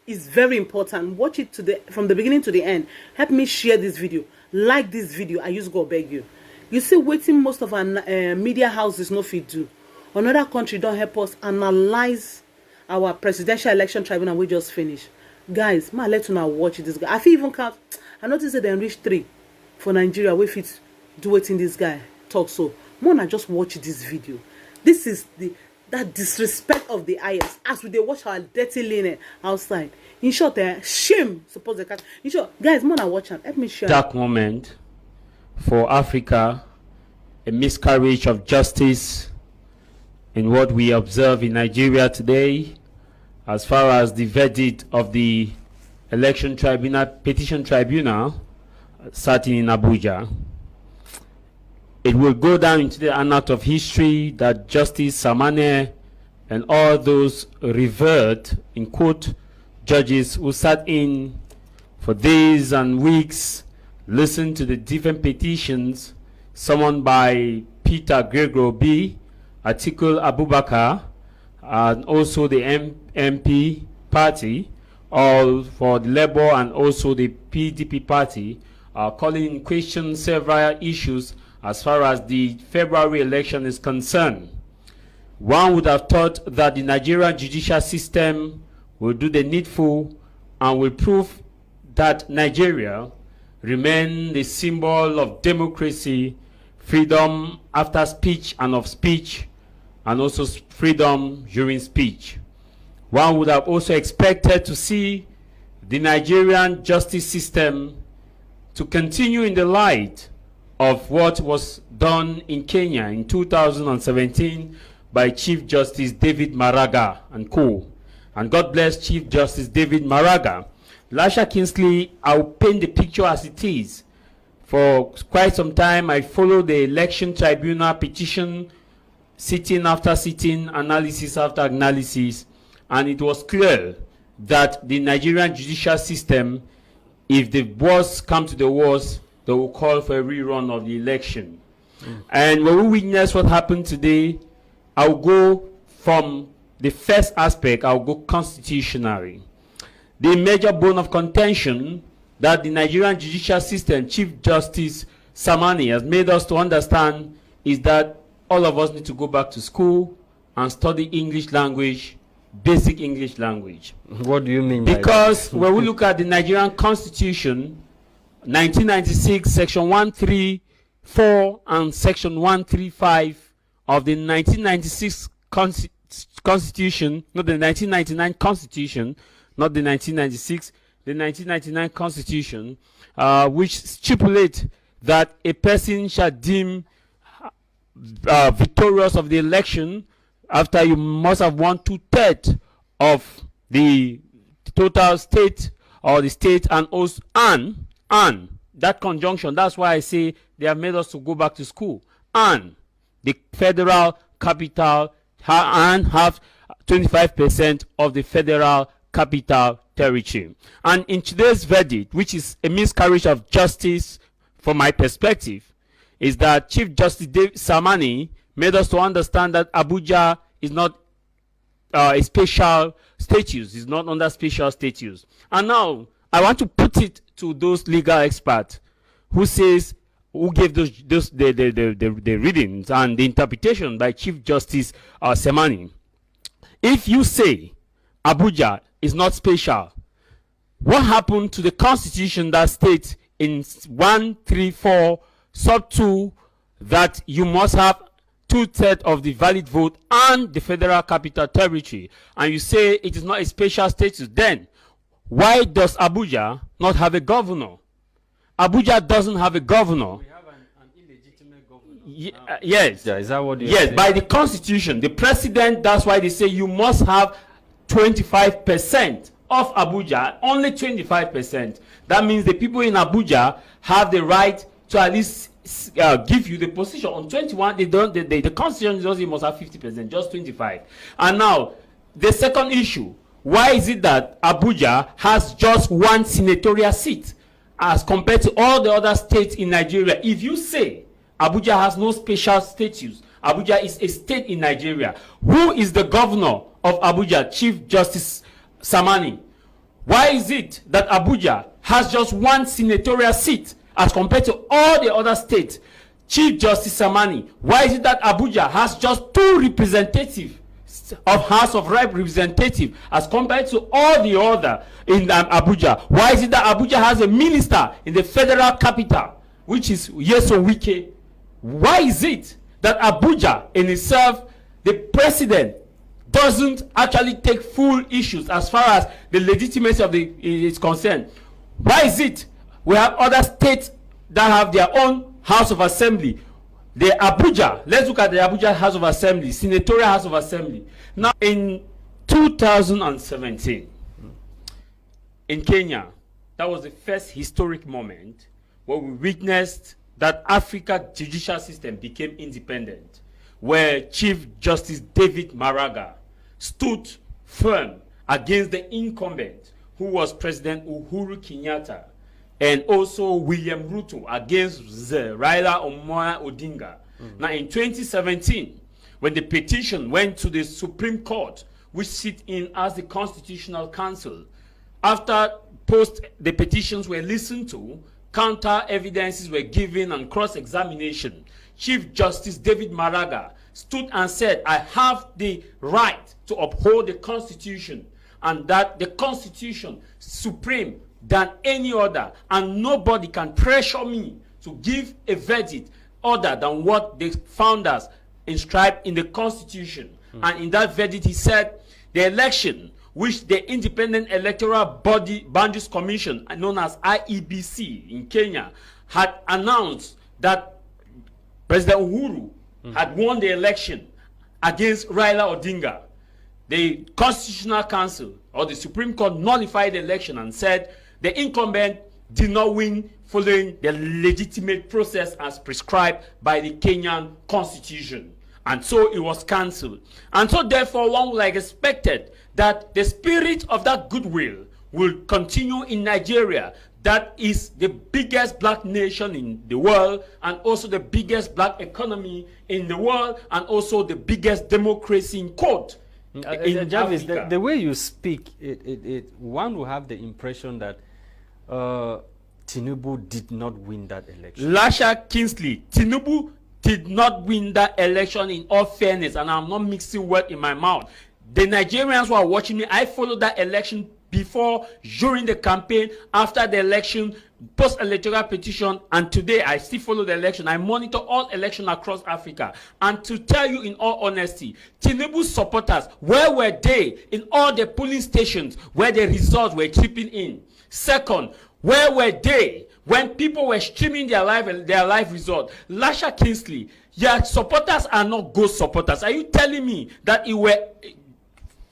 is very important. Watch it from the beginning to the end. Help me share this video. Like this video. I use God beg you. You see, waiting most of our media houses no fit do. Another country don't help us analyze our presidential election tribunal we just finished. Guys, ma let una watch this guy. I feel even count. I noticed that they reach 3 for Nigeria. We fit do it in this guy talk so. Mona just watch this video. This is that disrespect of the IS as we they watch our dirty linen outside. In short, shame. Suppose they can. In short, guys, Mona watch and let me share. Dark moment for Africa, a miscarriage of justice in what we observe in Nigeria today, as far as the verdict of the election tribunal, petition tribunal, starting in Abuja. It will go down into the annals of history that Justice Samane and all those revered, in quote, judges who sat in for days and weeks, listened to the different petitions summoned by Peter Gregory B, Atiku Abubakar, and also the MP party, all for the Labour and also the PDP party, calling in question several issues as far as the February election is concerned. One would have thought that the Nigerian judicial system will do the needful and will prove that Nigeria remain the symbol of democracy, freedom after speech and of speech, and also freedom during speech. One would have also expected to see the Nigerian justice system to continue in the light of what was done in Kenya in 2017 by Chief Justice David Maraga and co. And God bless Chief Justice David Maraga. Lasha Kingsley, I'll paint the picture as it is. For quite some time, I followed the election tribunal petition, sitting after sitting, analysis after analysis, and it was clear that the Nigerian judicial system, if the worst come to the worst, they will call for a rerun of the election. And when we witness what happened today, I'll go from the first aspect, I'll go constitutionally. The major bone of contention that the Nigerian judicial system, Chief Justice Samani, has made us to understand is that all of us need to go back to school and study English language, basic English language. What do you mean by that? Because when we look at the Nigerian Constitution, 1996, Section 134 and Section 135 of the 1996 Constitution, not the 1999 Constitution, not the 1996, the 1999 Constitution, which stipulates that a person shall deem victorious of the election after you must have won 2/3 of the total state or the state, and also and that conjunction, that's why I say they have made us to go back to school, and the federal capital and have 25% of the federal capital territory. And in today's verdict, which is a miscarriage of justice from my perspective, is that Chief Justice David Samani made us to understand that Abuja is not a special status, is not under special status. And now I want to put it to those legal experts who gave the readings and the interpretation by Chief Justice Samani. If you say Abuja is not special, what happened to the constitution that states in 134 sub 2 that you must have 2/3 of the valid vote and the federal capital territory, and you say it is not a special status? Then why does Abuja not have a governor? Abuja doesn't have a governor. We have an illegitimate governor. Yes. Yeah, is that what you're Yes, saying? by the constitution, the president, that's why they say you must have 25% of Abuja, only 25%. That means the people in Abuja have the right to at least give you the position. On 21, the constitution just, you must have 50%, just 25. And now, the second issue, why is it that Abuja has just one senatorial seat as compared to all the other states in Nigeria? If you say Abuja has no special status, Abuja is a state in Nigeria, who is the governor of Abuja? Chief Justice Samani. Why is it that Abuja has just one senatorial seat as compared to all the other states? Chief Justice Samani, why is it that Abuja has just 2 representatives of House of Representatives as compared to all the other in Abuja? Why is it that Abuja has a minister in the federal capital, which is Yeso Wike? Why is it that Abuja in itself, the president doesn't actually take full issues as far as the legitimacy of is concerned? Why is it we have other states that have their own House of Assembly? The Abuja, let's look at the Abuja House of Assembly, Senatorial House of Assembly. Now, in 2017, in Kenya, that was the first historic moment where we witnessed that Africa judicial system became independent, where Chief Justice David Maraga stood firm against the incumbent, who was President Uhuru Kenyatta, and also William Ruto against Raila Amolo Odinga. Now in 2017, when the petition went to the Supreme Court, which sit in as the Constitutional Council, after the petitions were listened to, counter evidences were given and cross-examination, Chief Justice David Maraga stood and said, I have the right to uphold the Constitution, and that the Constitution supreme than any other, and nobody can pressure me to give a verdict other than what the founders inscribed in the Constitution. And in that verdict he said the election which the Independent Electoral Boundaries Commission, known as IEBC in Kenya, had announced that President Uhuru had won the election against Raila Odinga. The Constitutional Council or the Supreme Court nullified the election and said the incumbent did not win following the legitimate process as prescribed by the Kenyan Constitution. And so it was cancelled. And so therefore one would have expected that the spirit of that goodwill will continue in Nigeria. That is the biggest black nation in the world, and also the biggest black economy in the world, and also the biggest democracy in court. Jarvis, the way you speak, one will have the impression that Tinubu did not win that election. Lasha Kingsley, Tinubu did not win that election in all fairness, and I'm not mixing words in my mouth. The Nigerians who are watching me, I followed that election before, during the campaign, after the election, post-electoral petition, and today I still follow the election. I monitor all elections across Africa. And to tell you in all honesty, Tinubu's supporters, where were they in all the polling stations where the results were tripping in? Second, where were they when people were streaming their live result? Lasha Kingsley, your supporters are not ghost supporters. Are you telling me that it were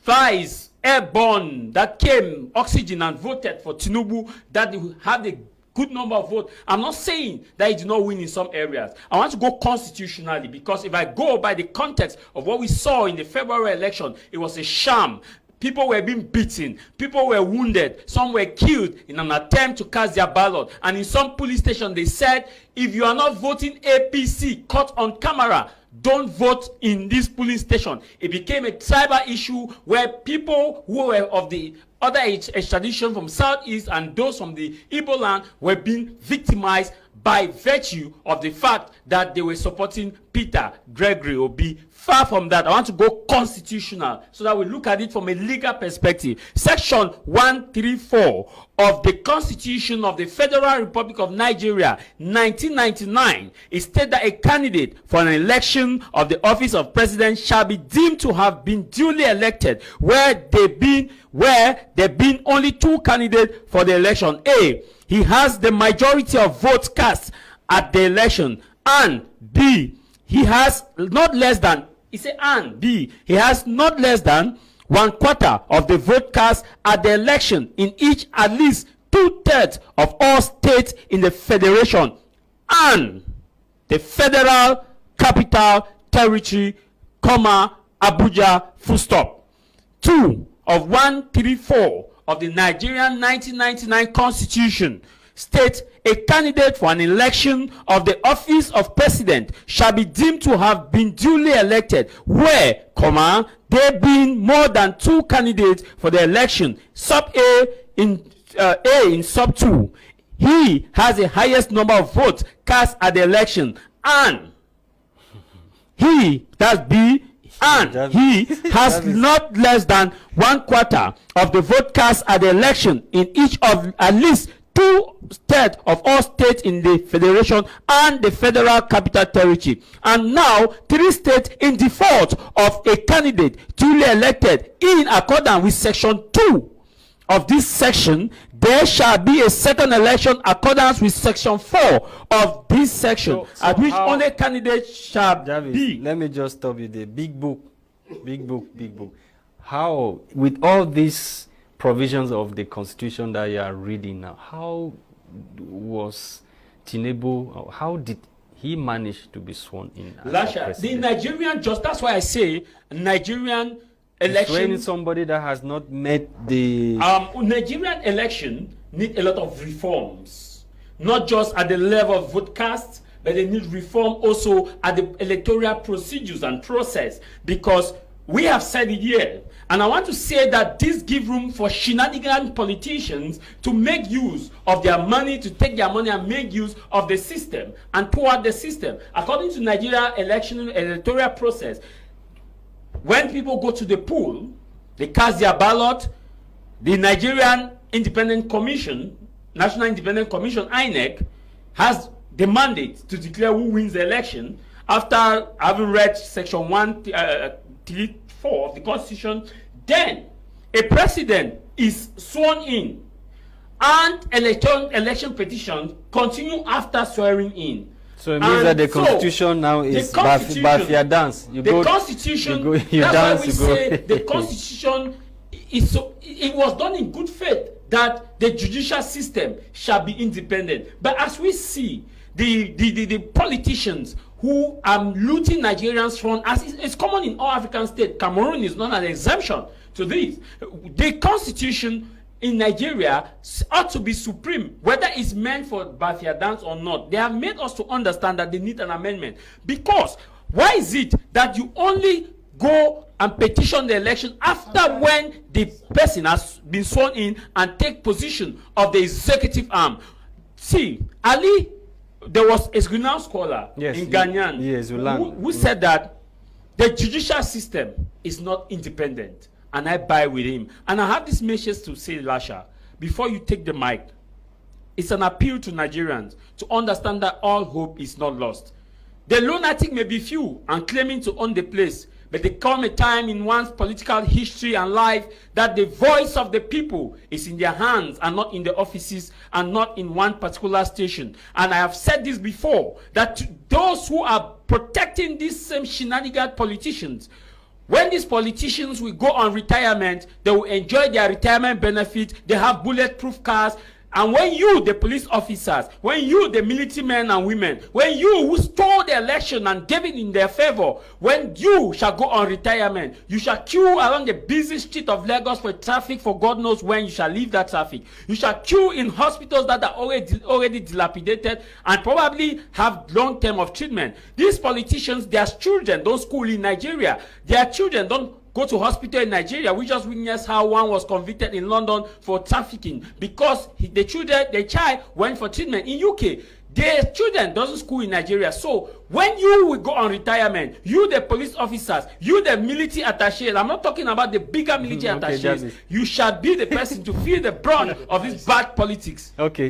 flies airborne that came oxygen and voted for Tinubu, that they had a good number of votes? I'm not saying that he did not win in some areas. I want to go constitutionally, because if I go by the context of what we saw in the February election, it was a sham. People were being beaten, people were wounded, some were killed in an attempt to cast their ballot. And in some police station they said, if you are not voting APC, caught on camera, don't vote in this polling station. It became a tribal issue where people who were of the other extradition from Southeast and those from the Igbo land were being victimized by virtue of the fact that they were supporting Peter Gregory Obi. Far from that, I want to go constitutional so that we look at it from a legal perspective. Section 134 of the Constitution of the Federal Republic of Nigeria, 1999, it states that a candidate for an election of the office of president shall be deemed to have been duly elected where there been only 2 candidates for the election. A, he has the majority of votes cast at the election, and B, he has not less than, he has not less than 1/4 of the vote cast at the election in each at least 2/3 of all states in the federation and the federal capital territory, Abuja, full stop. 2 of 134 of the Nigerian 1999 Constitution states a candidate for an election of the office of president shall be deemed to have been duly elected where, there being more than 2 candidates for the election. Sub A, in A in sub 2, he has the highest number of votes cast at the election, and he, that's B, and he has not less than 1/4 of the vote cast at the election in each of at least 2/3 of all states in the federation and the federal capital territory, and now 3 states in default of a candidate duly elected in accordance with section 2 of this section, there shall be a second election accordance with section 4 of this section, at which only candidate shall be. Let me just stop you there. Big book. How, with all these provisions of the constitution that you are reading now, how was Tinubu, how did he manage to be sworn in as Lasha, the Nigerian just, that's why I say Nigerian election. Swearing somebody that has not met the Nigerian election need a lot of reforms, not just at the level of vote cast, but they need reform also at the electoral procedures and process, because we have said it here, and I want to say that this give room for shenanigan politicians to make use of their money, to take their money and make use of the system and thwart the system. According to Nigeria election electoral process, when people go to the poll, they cast their ballot. The Nigerian Independent Commission, National Independent Commission, INEC, has the mandate to declare who wins the election. After having read section 134 of the Constitution, then a president is sworn in, and election petitions continue after swearing in. So it means that the Constitution now is Bafia dance. The Constitution, that's why we say the Constitution is so, it was done in good faith that the judicial system shall be independent. But as we see, the politicians who are looting Nigerians' funds, as it's common in all African states, Cameroon is not an exemption to this. The Constitution in Nigeria ought to be supreme, whether it's meant for Bafia dance or not. They have made us to understand that they need an amendment. Because why is it that you only go and petition the election after when the person has been sworn in and take position of the executive arm? See, Ali, there was a renowned scholar in Ghanaian who said that the judicial system is not independent. And I buy with him. And I have this message to say, Lasha, before you take the mic, it's an appeal to Nigerians to understand that all hope is not lost. The lunatic may be few and claiming to own the place, but there come a time in one's political history and life that the voice of the people is in their hands and not in the offices and not in one particular station. And I have said this before, that those who are protecting these same shenanigan politicians, when these politicians will go on retirement, they will enjoy their retirement benefit. They have bulletproof cars. And when you, the police officers, when you, the military men and women, when you who stole the election and gave it in their favor, when you shall go on retirement, you shall queue along the busy street of Lagos for traffic for God knows when you shall leave that traffic. You shall queue in hospitals that are already dilapidated and probably have long term of treatment. These politicians, their children don't school in Nigeria. Their children don't go to hospital in Nigeria. We just witnessed how one was convicted in London for trafficking because the child went for treatment in UK. Their children doesn't school in Nigeria. So when you will go on retirement, you the police officers, you the military attaches, I'm not talking about the bigger military attaches, you shall be the person to feel the brunt of this bad politics. Okay.